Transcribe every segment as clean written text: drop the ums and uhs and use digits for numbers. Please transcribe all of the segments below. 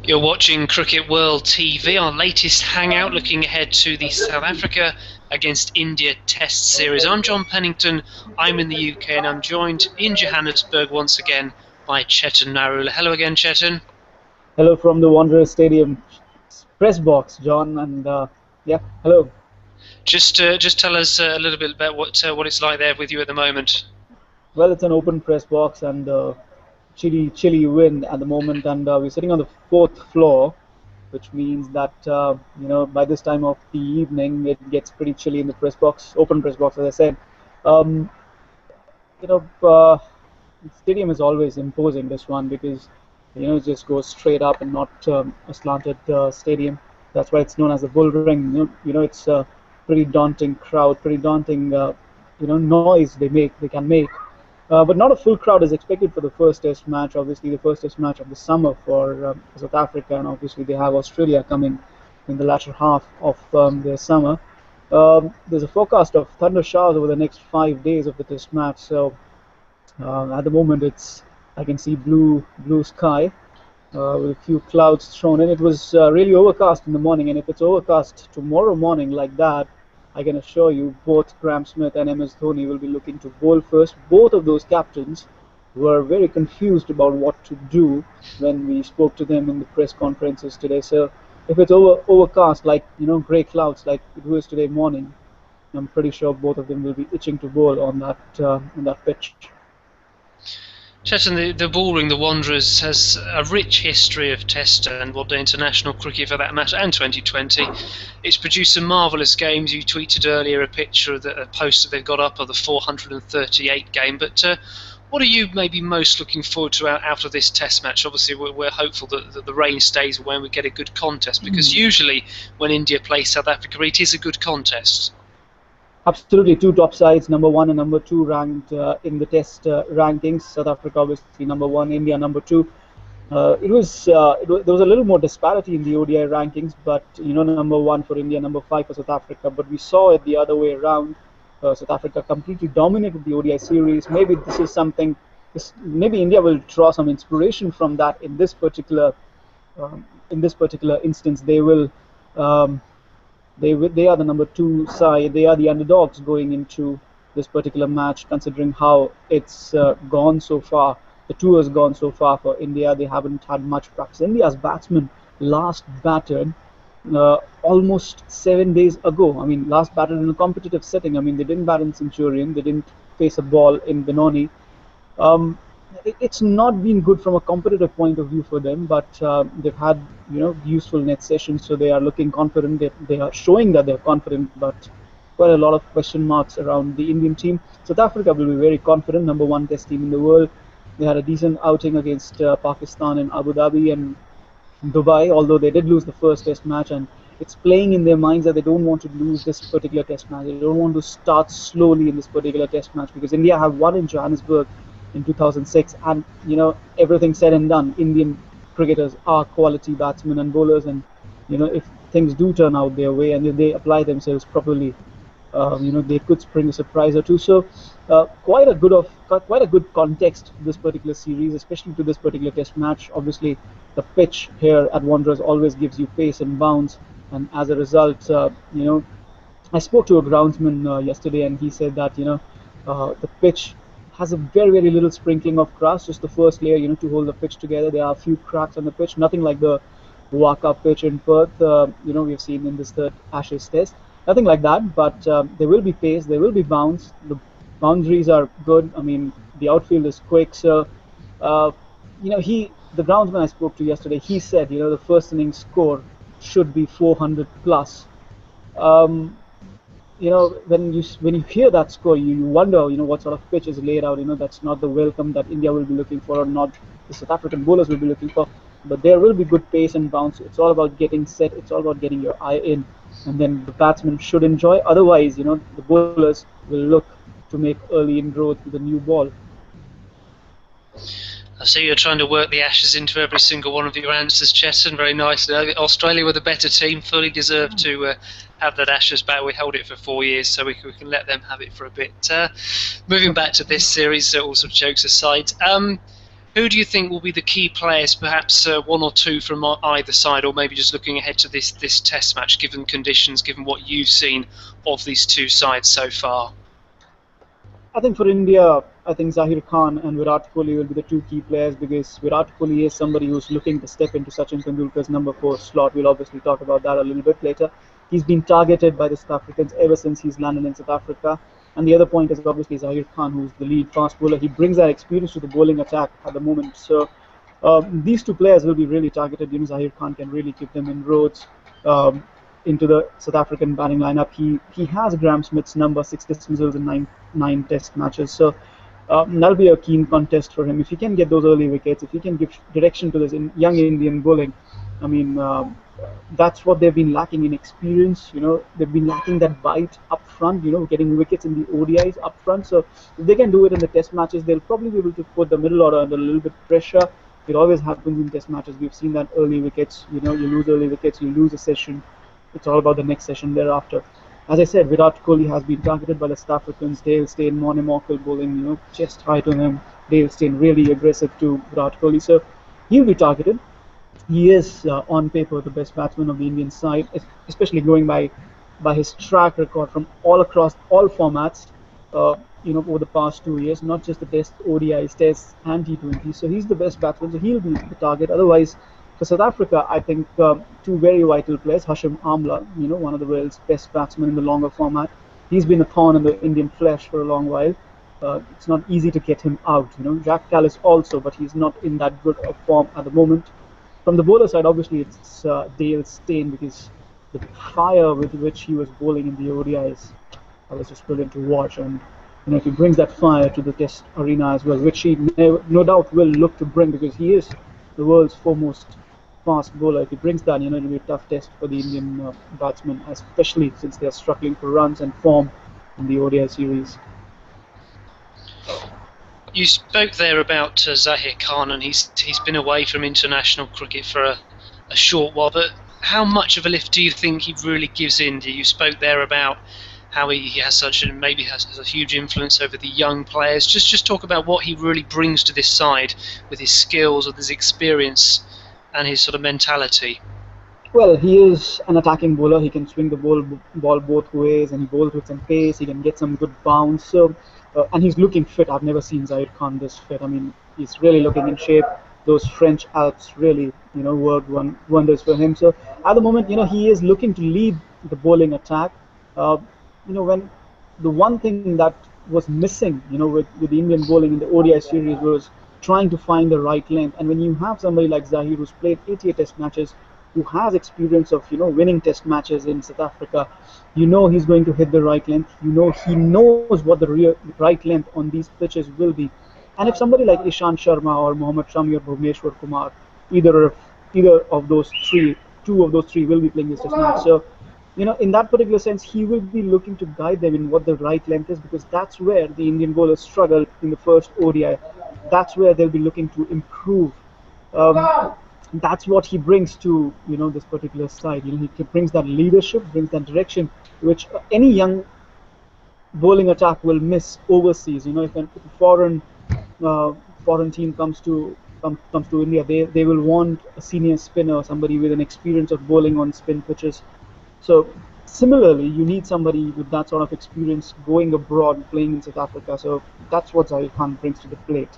You're watching Cricket World TV, our latest hangout looking ahead to the South Africa against India Test Series. I'm John Pennington, I'm in the UK, and I'm joined in Johannesburg once again by Chetan Narula. Hello again, Chetan. Hello from the Wanderers Stadium press box, John, and yeah, hello. Just tell us a little bit about what it's like there with you at the moment. Well, it's an open press box and chilly wind at the moment, and we're sitting on the fourth floor, which means that by this time of the evening it gets pretty chilly in the press box, open press box, as I said. Um, you know, uh, the stadium is always imposing, this one, because it just goes straight up and not a slanted stadium. That's why it's known as the bull ring. It's a pretty daunting crowd, pretty daunting noise they can make. But not a full crowd is expected for the first test match. Obviously, the first test match of the summer for South Africa, and obviously they have Australia coming in the latter half of their summer. There's a forecast of thunder showers over the next 5 days of the test match. So at the moment, I can see blue sky with a few clouds thrown in. It was really overcast in the morning, and if it's overcast tomorrow morning like that, I can assure you both Graham Smith and MS Dhoni will be looking to bowl first. Both of those captains were very confused about what to do when we spoke to them in the press conferences today. So if it's overcast, like grey clouds like it was today morning, I'm pretty sure both of them will be itching to bowl on that pitch. Chetan, the bull ring, the Wanderers, has a rich history of Test and One Day international cricket for that matter, and 2020. It's produced some marvellous games. You tweeted earlier a picture of a poster they've got up of the 438 game. But what are you maybe most looking forward to out of this Test match? Obviously, we're hopeful that the rain stays when we get a good contest, because usually when India plays South Africa, it is a good contest. Absolutely, two top sides, number one and number two, ranked in the Test rankings. South Africa obviously number one, India number two. There was a little more disparity in the ODI rankings, but number one for India, number five for South Africa. But we saw it the other way around. South Africa completely dominated the ODI series. Maybe this is something. Maybe India will draw some inspiration from that in this particular instance. They will. They are the number two side. They are the underdogs going into this particular match, considering how it's gone so far. The tour has gone so far for India. They haven't had much practice. India's batsmen last batted almost 7 days ago. I mean, last batted in a competitive setting. I mean, they didn't bat in Centurion. They didn't face a ball in Benoni. Um, it's not been good from a competitive point of view for them, but they've had useful net sessions, so they are looking confident. They are showing that they're confident, but quite a lot of question marks around the Indian team. South Africa will be very confident, number one Test team in the world. They had a decent outing against Pakistan in Abu Dhabi and Dubai, although they did lose the first Test match, and it's playing in their minds that they don't want to lose this particular Test match. They don't want to start slowly in this particular Test match, because India have won in Johannesburg in 2006, and everything said and done, Indian cricketers are quality batsmen and bowlers, and if things do turn out their way and if they apply themselves properly, they could spring a surprise or two. So quite a good context to this particular series, especially to this particular Test match. Obviously, the pitch here at Wanderers always gives you pace and bounce, and as a result, I spoke to a groundsman yesterday, and he said that the pitch has a very little sprinkling of grass, just the first layer, to hold the pitch together. There are a few cracks on the pitch, nothing like the Waka pitch in Perth, we've seen in this third Ashes Test. Nothing like that, but there will be pace, there will be bounce. The boundaries are good. I mean, the outfield is quick. So, uh, the groundsman I spoke to yesterday, he said, the first innings score should be 400 plus. Um, when you hear that score, you wonder what sort of pitch is laid out. That's not the welcome that India will be looking for, or not the South African bowlers will be looking for. But there will be good pace and bounce. It's all about getting set. It's all about getting your eye in, and then the batsmen should enjoy. Otherwise, the bowlers will look to make early inroads with a new ball. I see you're trying to work the Ashes into every single one of your answers, Chetan. Very nice. Australia were the better team, fully deserved to have that Ashes back. We held it for 4 years, so we can let them have it for a bit. Moving back to this series, all sort of jokes aside, Who do you think will be the key players, perhaps one or two from either side, or maybe just looking ahead to this test match, given conditions, given what you've seen of these two sides so far? I think for India, I think Zahir Khan and Virat Kohli will be the two key players because Virat Kohli is somebody who's looking to step into Sachin Tendulkar's number 4 slot. We'll obviously talk about that a little bit later. He's been targeted by the South Africans ever since he's landed in South Africa. And the other point is obviously Zahir Khan, who's the lead fast bowler. He brings that experience to the bowling attack at the moment. So these two players will be really targeted. Zahir Khan can really give them inroads into the South African batting lineup. He has Graham Smith's number, 6 dismissals in nine Test matches. So that'll be a keen contest for him. If he can get those early wickets, if he can give direction to this young Indian bowling, I mean, that's what they've been lacking in experience. They've been lacking that bite up front. Getting wickets in the ODIs up front. So if they can do it in the Test matches, they'll probably be able to put the middle order under a little bit pressure. It always happens in Test matches. We've seen that early wickets. You lose early wickets, you lose a session. It's all about the next session thereafter. As I said, Virat Kohli has been targeted by the South Africans. Dale Steyn, Morne Morkel bowling, chest high to him. Dale Steyn really aggressive to Virat Kohli. So he'll be targeted. He is on paper the best batsman of the Indian side, especially going by his track record from all across all formats. Over the past 2 years, not just the Test, ODIs, Tests, and T20s. So he's the best batsman. So he'll be the target. Otherwise, for South Africa, I think two very vital players. Hashim Amla, one of the world's best batsmen in the longer format. He's been a thorn in the Indian flesh for a long while. It's not easy to get him out. Jack Callis also, but he's not in that good of form at the moment. From the bowler side, obviously it's Dale Steyn because the fire with which he was bowling in the ODIs, was just brilliant to watch. And if he brings that fire to the Test arena as well, which he no doubt will look to bring because he is the world's foremost fast bowler. If he brings that, it'll be a tough test for the Indian batsmen, especially since they are struggling for runs and form in the ODI series. You spoke there about Zahir Khan, and he's been away from international cricket for a short while, but how much of a lift do you think he really gives India? You spoke there about how he has has a huge influence over the young players. Just talk about what he really brings to this side with his skills, with his experience, and his sort of mentality. Well, he is an attacking bowler. He can swing the ball both ways, and he bowls with some pace. He can get some good bounce. So, and he's looking fit. I've never seen Zahir Khan this fit. I mean, he's really looking in shape. Those French Alps really, worked wonders for him. So at the moment, he is looking to lead the bowling attack. When the one thing that was missing, with the Indian bowling in the ODI series was trying to find the right length. And when you have somebody like Zahir who's played 88 Test matches, who has experience of winning Test matches in South Africa, he's going to hit the right length. He knows what the right length on these pitches will be. And if somebody like Ishant Sharma or Mohammad Shami or Bhuvneshwar Kumar, either of those three, two of those three will be playing this Test match. So in that particular sense, he will be looking to guide them in what the right length is because that's where the Indian bowlers struggled in the first ODI. That's where they'll be looking to improve. That's what he brings to this particular side. He brings that leadership, brings that direction, which any young bowling attack will miss overseas. If a foreign team comes to India, they will want a senior spinner, somebody with an experience of bowling on spin pitches. So similarly, you need somebody with that sort of experience going abroad, playing in South Africa. So that's what Zahir Khan brings to the plate.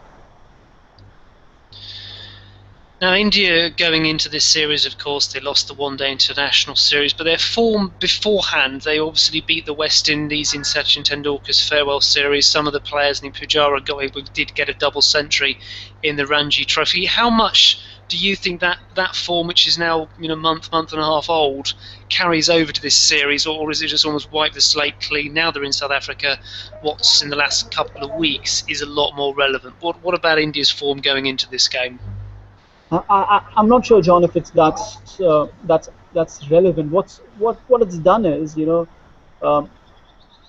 Now, India going into this series, of course, they lost the one-day international series, but their form beforehand, they obviously beat the West Indies in Sachin Tendulkar's farewell series. Some of the players, Pujara did get a double century in the Ranji Trophy. How much do you think that form, which is now month and a half old, carries over to this series, or is it just almost wiped the slate clean? Now they're in South Africa. What's in the last couple of weeks is a lot more relevant. What about India's form going into this game? I'm not sure, John, if it's that's relevant. What it's done is,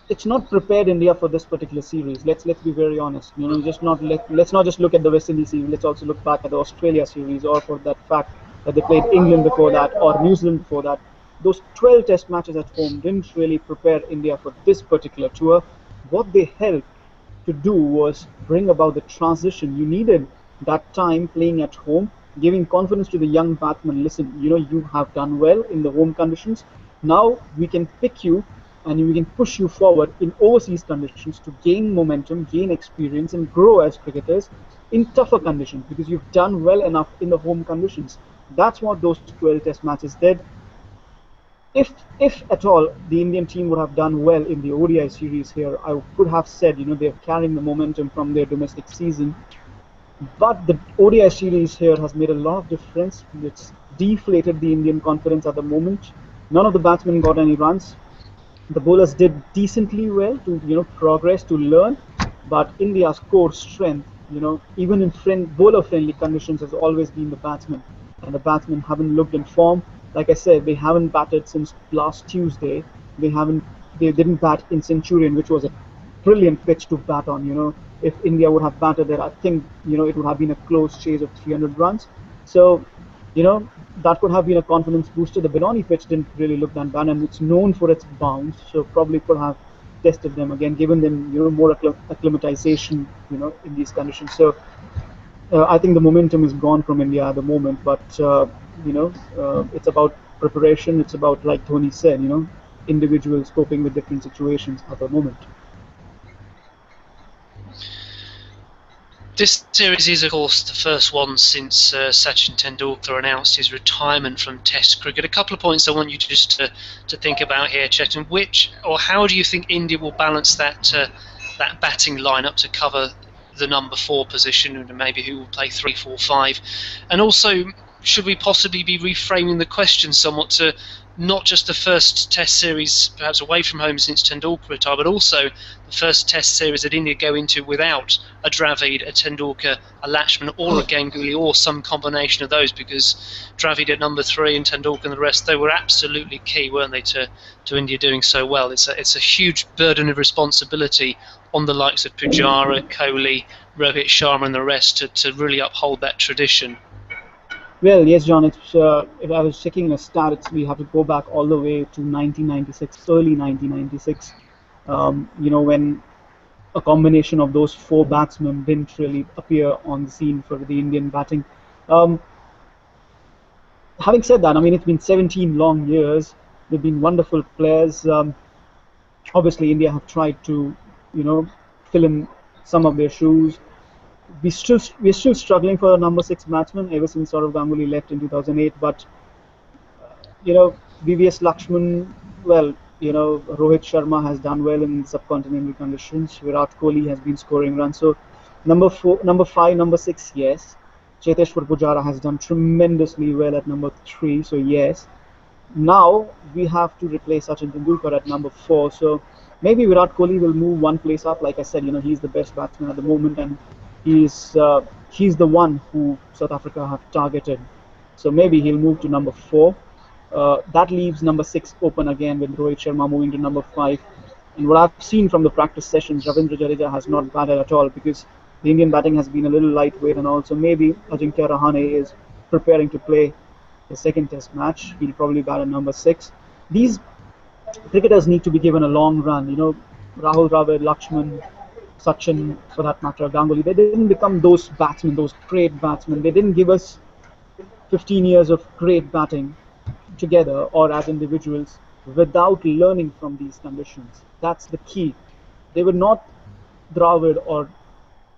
it's not prepared India for this particular series. Let's be very honest. Let's not just look at the West Indies series. Let's also look back at the Australia series, or for that fact that they played England before that, or New Zealand before that. Those 12 Test matches at home didn't really prepare India for this particular tour. What they helped to do was bring about the transition. You needed that time playing at home, giving confidence to the young batsmen. Listen, you have done well in the home conditions. Now we can pick you and we can push you forward in overseas conditions to gain momentum, gain experience, and grow as cricketers in tougher conditions because you've done well enough in the home conditions. That's what those 12 test matches did. If at all the Indian team would have done well in the ODI series here, I could have said, they're carrying the momentum from their domestic season. But the ODI series here has made a lot of difference. It's deflated the Indian confidence at the moment. None of the batsmen got any runs. The bowlers did decently well to progress, to learn, but India's core strength, even in bowler friendly conditions, has always been the batsmen, and the batsmen haven't looked in form. Like I said, they haven't batted since last Tuesday. They didn't bat in Centurion, which was a brilliant pitch to bat on. If India would have batted there, I think it would have been a close chase of 300 runs. So you know, that could have been a confidence booster. The Benoni pitch didn't really look that bad, and it's known for its bounce, so probably could have tested them again, given them more acclimatization, in these conditions. So I think the momentum is gone from India at the moment, but it's about preparation. It's about, like Tony said, individuals coping with different situations at the moment. This series is, of course, the first one since Sachin Tendulkar announced his retirement from Test cricket. A couple of points I want you to think about here, Chetan. Which or how do you think India will balance that batting lineup to cover the number 4 position, and maybe who will play 3, 4, 5? And also, should we possibly be reframing the question somewhat to not just the first Test series, perhaps away from home since Tendulkar retired, but also the first Test series that India go into without a Dravid, a Tendulkar, a Lakshman, or a Ganguly, or some combination of those, because Dravid at number 3 and Tendulkar and the rest, they were absolutely key, weren't they, to India doing so well. It's a huge burden of responsibility on the likes of Pujara, Kohli, Rohit Sharma and the rest to really uphold that tradition. Well, yes, John. If I was checking the stats, we have to go back all the way to 1996, early 1996. When a combination of those 4 batsmen didn't really appear on the scene for the Indian batting. Um, Having said that, I mean, it's been 17 long years. They've been wonderful players. Obviously, India have tried to, you know, fill in some of their shoes. We're still struggling for a number 6 batsman ever since Saurav Ganguly left in 2008. But VVS Lakshman, well, Rohit Sharma has done well in subcontinental conditions. Virat Kohli has been scoring runs. So number 4, number 5, number 6, yes. Cheteshwar Pujara has done tremendously well at number 3. So yes. Now we have to replace Sachin Tendulkar at number 4. So maybe Virat Kohli will move one place up. Like I said, he's the best batsman at the moment, and he's the one who South Africa have targeted. So maybe he'll move to number 4. That leaves number 6 open again, with Rohit Sharma moving to number 5. And what I've seen from the practice sessions, Ravindra Jadeja has not batted at all because the Indian batting has been a little lightweight, and also maybe Ajinkya Rahane is preparing to play the second test match. He'll probably bat at number 6. These cricketers need to be given a long run. Rahul Dravid, Lakshman, Sachin, for that matter, Ganguly, they didn't become those batsmen, those great batsmen. They didn't give us 15 years of great batting together or as individuals without learning from these conditions. That's the key. They were not Dravid or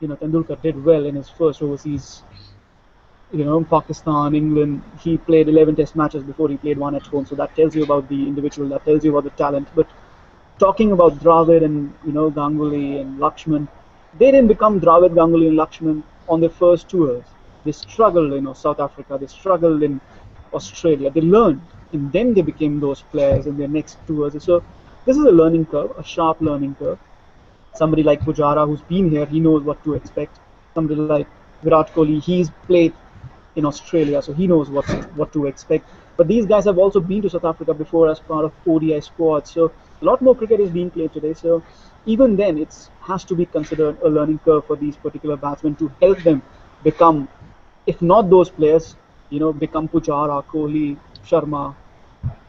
Tendulkar did well in his first overseas, Pakistan, England. He played 11 test matches before he played one at home. So that tells you about the individual, that tells you about the talent. But talking about Dravid and Ganguly and Lakshman, they didn't become Dravid, Ganguly and Lakshman on their first tours. They struggled in South Africa, they struggled in Australia. They learned, and then they became those players in their next tours. So this is a learning curve, a sharp learning curve. Somebody like Pujara, who's been here, he knows what to expect. Somebody like Virat Kohli, he's played in Australia, so he knows what to expect. But these guys have also been to South Africa before as part of ODI squads. So a lot more cricket is being played today. So even then, it has to be considered a learning curve for these particular batsmen to help them become, if not those players, become Pujara, Kohli, Sharma,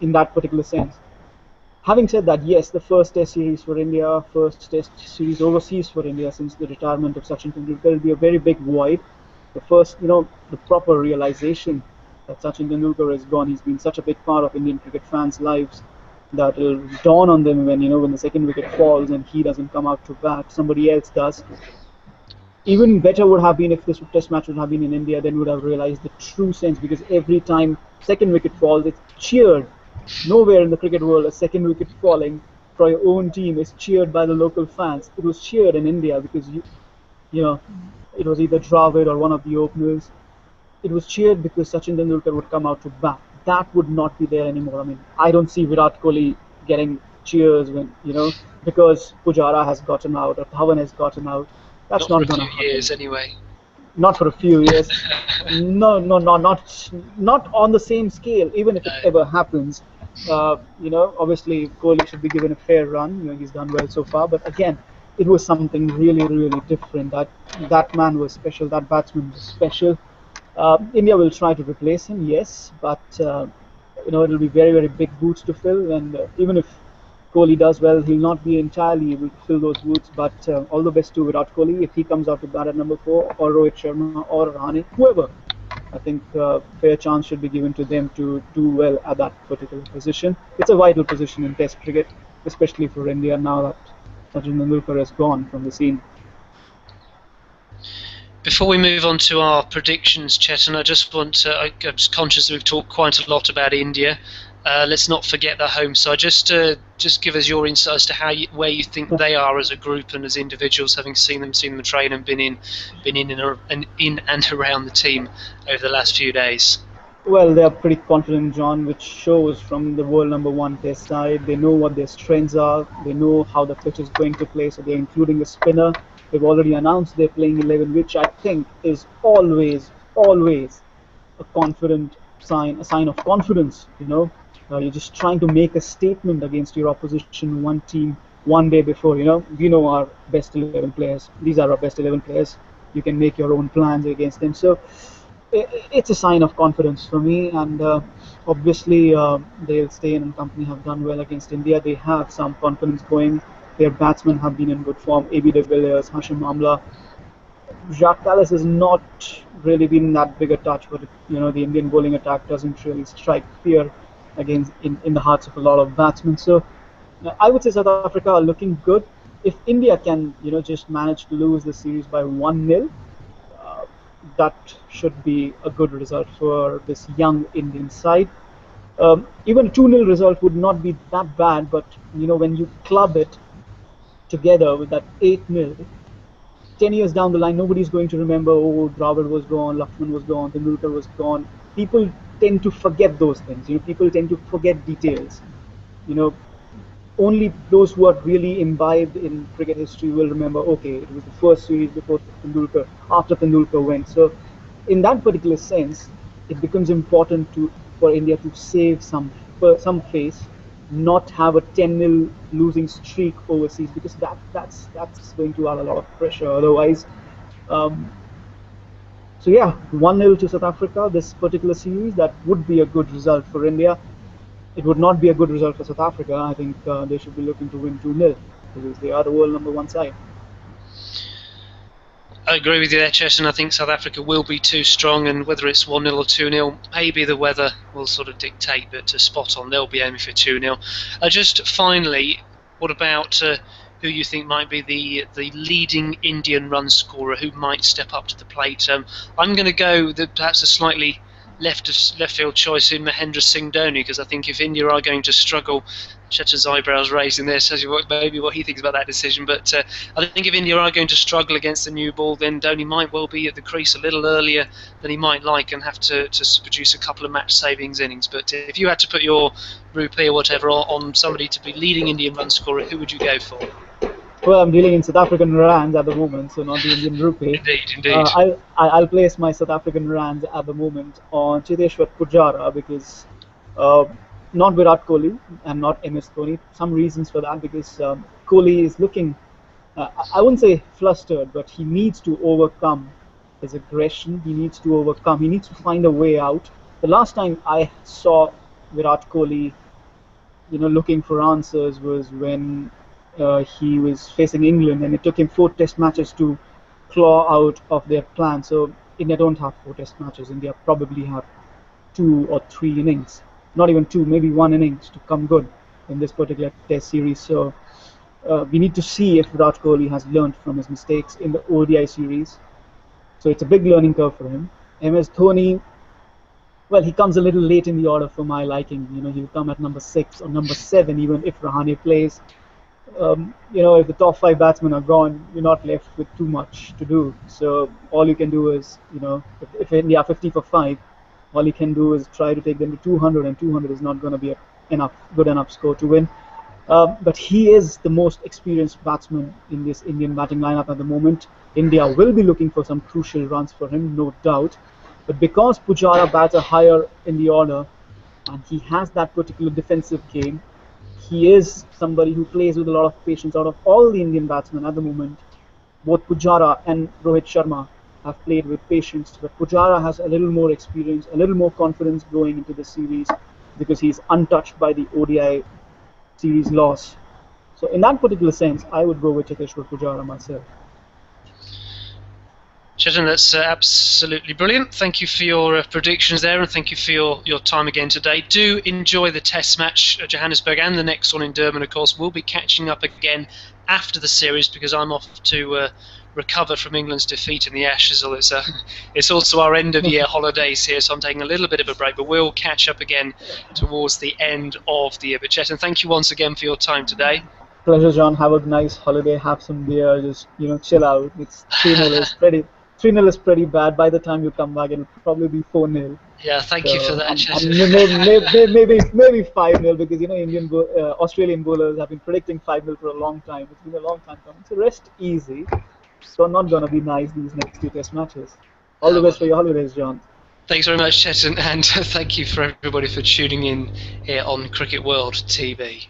in that particular sense. Having said that, yes, the first test series for India, first test series overseas for India since the retirement of Sachin Tendulkar, will be a very big void. the first, the proper realization that Sachin Tendulkar is gone. He's been such a big part of Indian cricket fans' lives that it'll dawn on them when when the second wicket falls and he doesn't come out to bat, somebody else does. Even better would have been if this test match would have been in India, then would have realized the true sense, because every time second wicket falls, it's cheered. Nowhere in the cricket world a second wicket falling for your own team is cheered by the local fans. It was cheered in India because you know it was either Dravid or one of the openers. It was cheered because Sachin Tendulkar would come out to bat. That would not be there anymore. I mean, I don't see Virat Kohli getting cheers when because Pujara has gotten out or Dhawan has gotten out. That's Not for not a going to few happen. years, anyway. Not for a few years. No, no, no, not on the same scale. Even if it No, ever happens, obviously Kohli should be given a fair run. He's done well so far. But again, it was something really, really different. That man was special. That batsman was special. India will try to replace him, yes, but it'll be very, very big boots to fill. And even if Kohli does well, he'll not be entirely able to fill those boots. But all the best to Virat Kohli if he comes out to bat at number 4, or Rohit Sharma, or Rahane, whoever. I think fair chance should be given to them to do well at that particular position. It's a vital position in Test cricket, especially for India now that Sachin Tendulkar has gone from the scene. Before we move on to our predictions, Chetan, I just want to, I'm conscious that we've talked quite a lot about India. Let's not forget their home side. Just give us your insight as to where you think they are as a group and as individuals, having seen them train and been in and around the team over the last few days. Well, they are pretty confident, John, which shows from the world number one test side. They know what their strengths are. They know how the pitch is going to play, so they're including a spinner. They've already announced they're playing 11, which I think is always, always a sign of confidence. You're just trying to make a statement against your opposition, one team, one day before. We know our best 11 players. These are our best 11 players. You can make your own plans against them. So it's a sign of confidence for me, and obviously they'll stay in, and company have done well against India. They have some confidence going. Their batsmen have been in good form. AB de Villiers, Hashim Amla, Jacques Kallis has not really been that big a touch, but the Indian bowling attack doesn't really strike fear against in the hearts of a lot of batsmen. So I would say South Africa are looking good. If India can just manage to lose the series by 1-0, that should be a good result for this young Indian side. Even a 2-0 result would not be that bad, but when you club it together with that 8-0, 10 years down the line, nobody's going to remember, oh, Dravid was gone, Lakshman was gone, Tendulkar was gone. People tend to forget those things. People tend to forget details. You know, Only those who are really imbibed in cricket history will remember, okay, it was the first series before Tendulkar, after Tendulkar went. So, in that particular sense, it becomes important for India to save some face, not have a 10-0 losing streak overseas, because that's going to add a lot of pressure. Otherwise, um, so yeah, 1-0 to South Africa this particular series, that would be a good result for India. It would not be a good result for South Africa. I think they should be looking to win 2-0 because they are the world number one side. I agree with you there, Chetan. I think South Africa will be too strong, and whether it's 1-0 or 2-0, maybe the weather will sort of dictate, but to spot on, they'll be aiming for 2-0. Just finally, what about who you think might be the leading Indian run scorer who might step up to the plate? I'm going to go perhaps a slightly left field choice in Mahendra Singh Dhoni, because I think if India are going to struggle, Chetan's eyebrows raising there, says maybe what he thinks about that decision. But I think if India are going to struggle against the new ball, then Dhoni might well be at the crease a little earlier than he might like and have to produce a couple of match savings innings. But if you had to put your rupee or whatever on somebody to be leading Indian run scorer, who would you go for? Well, I'm dealing in South African rands at the moment, so not the Indian rupee. Indeed. I'll place my South African rands at the moment on Cheteshwar Pujara, because uh, not Virat Kohli and not MS Dhoni. Some reasons for that, because Kohli is looking, I wouldn't say flustered, but he needs to overcome his aggression. He needs to overcome. He needs to find a way out. The last time I saw Virat Kohli looking for answers was when he was facing England, and it took him 4 Test matches to claw out of their plan. So India don't have 4 Test matches. India probably have 2 or 3 innings, not even two, maybe one innings to come good in this particular Test series. So we need to see if Virat Kohli has learned from his mistakes in the ODI series. So it's a big learning curve for him. MS Dhoni, well, he comes a little late in the order for my liking. He'll come at number 6 or number 7, even if Rahane plays. If the top 5 batsmen are gone, you're not left with too much to do. So all you can do is, if India are 50 for 5, all you can do is try to take them to 200, and 200 is not going to be a good enough score to win. But he is the most experienced batsman in this Indian batting lineup at the moment. India will be looking for some crucial runs for him, no doubt. But because Pujara bats are higher in the order, and he has that particular defensive game, he is somebody who plays with a lot of patience. Out of all the Indian batsmen at the moment, both Pujara and Rohit Sharma have played with patience, but Pujara has a little more experience, a little more confidence going into the series because he's untouched by the ODI series loss. So in that particular sense, I would go with Cheteshwar Pujara myself. Chetan, that's absolutely brilliant. Thank you for your predictions there, and thank you for your time again today. Do enjoy the Test match at Johannesburg and the next one in Durban, of course. We'll be catching up again after the series because I'm off to recover from England's defeat in the Ashes. It's also our end of year holidays here, so I'm taking a little bit of a break, but we'll catch up again towards the end of the year. But Chetan, thank you once again for your time today. Pleasure, John. Have a nice holiday. Have some beer. Just chill out. It's 3-0 is pretty. 3-0 is pretty bad. By the time you come back, it'll probably be 4-0. Yeah, thank you for that, Chetan. Maybe 5-0 because Australian bowlers have been predicting 5-0 for a long time. It's been a long time coming. So rest easy. So not gonna be nice these next 2 Test matches. All the best for your holidays, John. Thanks very much, Chetan, and thank you for everybody for tuning in here on Cricket World TV.